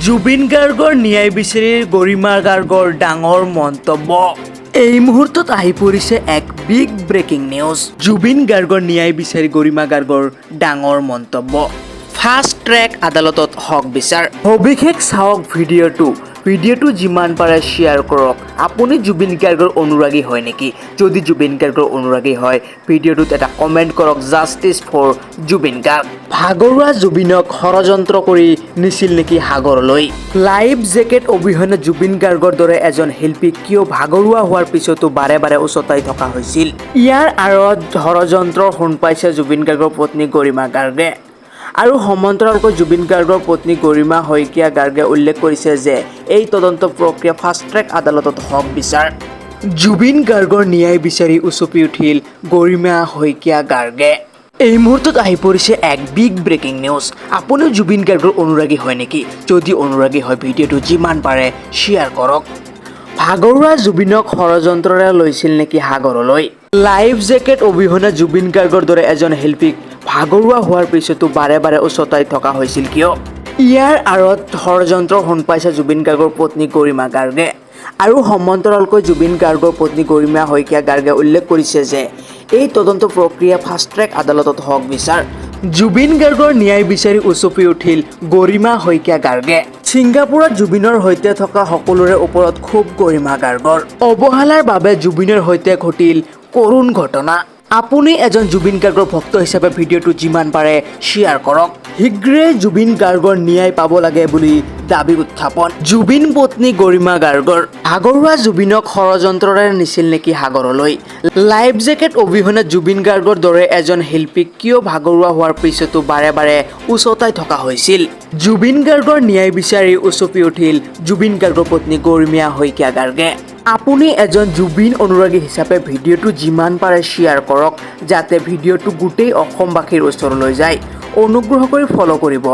জুবিন গাৰ্গৰ ন্যায় বিচাৰি গৰিমা গাৰ্গৰ ডাঙৰ মন্তব্য। এই মুহূৰ্তত আহি পৰিছে এক বিগ ব্ৰেকিং নিউজ। জুবিন গাৰ্গৰ ন্যায় বিচাৰি গৰিমা গাৰ্গৰ ডাঙৰ মন্তব্য। ফাষ্ট ট্ৰেক আদালতত হক বিচাৰ। সবিশেষ চাওক ভিডিঅ'টো যিমান পাৰে শ্বেয়াৰ কৰক। আপুনি জুবিন গাৰ্গৰ অনুৰাগী হয় নেকি? যদি জুবিন গাৰ্গৰ অনুৰাগী হয় ভিডিঅ'টোত এটা কমেণ্ট কৰক, জাষ্টিছ ফৰ জুবিন গাৰ্গ। ভাগৰুৱা জুবিনক ষড়যন্ত্ৰ কৰি নিছিল নেকি সাগৰলৈ? লাইফ জেকেট অবিহনে জুবিন গাৰ্গৰ দৰে এজন শিল্পীক কিয় ভাগৰুৱা হোৱাৰ পিছতো বাৰে বাৰে উচতাই থকা হৈছিল? ইয়াৰ আঁৰত ষড়যন্ত্ৰৰ সোণ পাইছে জুবিন গাৰ্গৰ পত্নী গৰিমা গাৰ্গে। আৰু সমান্তৰালকৈ জুবিন গাৰ্গৰ পত্নী গৰিমা শইকীয়া গাৰ্গে উল্লেখ কৰিছে যে এই তদন্ত প্ৰক্ৰিয়া ফাষ্ট ট্ৰেক আদালতত হক বিচাৰ। জুবিন গাৰ্গৰ ন্যায় বিচাৰি উচপি উঠিল গৰিমা শইকীয়া গাৰ্গে। এই মুহূৰ্তত আহি পৰিছে এক বিগ ব্ৰেকিং নিউজ। আপুনিও জুবিন গাৰ্গৰ অনুৰাগী হয় নেকি? যদি অনুৰাগী হয় ভিডিঅ'টো যিমান পাৰে শ্বেয়াৰ কৰক। ভাগৰুৱা জুবিনক ষড়যন্ত্ৰৰে লৈছিল নেকি সাগৰলৈ? লাইফ জেকেট অবিহনে জুবিন গাৰ্গৰ দৰে এজন শিল্পীক ভাগৰুৱা হোৱাৰ পিছতো বাৰে বাৰে উচতাই থকা হৈছিল কিয়? ইয়াৰ আঁৰত ষড়যন্ত্ৰৰ সোণ পাইছে জুবিন গাৰ্গৰ পত্নী গৰিমা গাৰ্গে। আৰু সমান্তৰালকৈ জুবিন গাৰ্গৰ পত্নী গৰিমা শইকীয়া গাৰ্গে উল্লেখ কৰিছে যে এই তদন্ত প্ৰক্ৰিয়া ফাষ্ট ট্ৰেক আদালতত হক বিচাৰ। জুবিন গাৰ্গৰ ন্যায় বিচাৰি উচপি উঠিল গৰিমা শইকীয়া গাৰ্গে। ছিংগাপুৰত জুবিনৰ সৈতে থকা সকলোৰে ওপৰত ক্ষোভ গৰিমা গাৰ্গৰ। অৱহেলাৰ বাবে জুবিনৰ সৈতে ঘটিল কৰুণ ঘটনা। আপুনি এজন জুবিন গাৰ্গৰ ভক্ত হিচাপে ভিডিঅ'টো যিমান পাৰে শ্বেয়াৰ কৰক। শীঘ্ৰে জুবিন গাৰ্গৰ ন্যায় পাব লাগে বুলি দাবী উত্থাপন। জুবিন পত্নী গৰিমা গাৰ্গৰ। ভাগৰুৱা জুবিনক ষড়যন্ত্ৰৰে নিছিল নেকি সাগৰলৈ? লাইফ জেকেট অবিহনে জুবিন গাৰ্গৰ দৰে এজন শিল্পীক কিয় ভাগৰুৱা হোৱাৰ পিছতো বাৰে বাৰে উচতাই থকা হৈছিল? জুবিন গাৰ্গৰ ন্যায় বিচাৰি উচপি উঠিল জুবিন গাৰ্গৰ পত্নী গৰিমা শইকীয়া গাৰ্গে। আপুনি এজন জুবিন অনুৰাগী হিচাপে ভিডিঅ'টো যিমান পাৰে শ্বেয়াৰ কৰক, যাতে ভিডিঅ'টো গোটেই অসমবাসীৰ ওচৰলৈ যায়। অনুগ্ৰহ কৰি ফ'ল' কৰিব।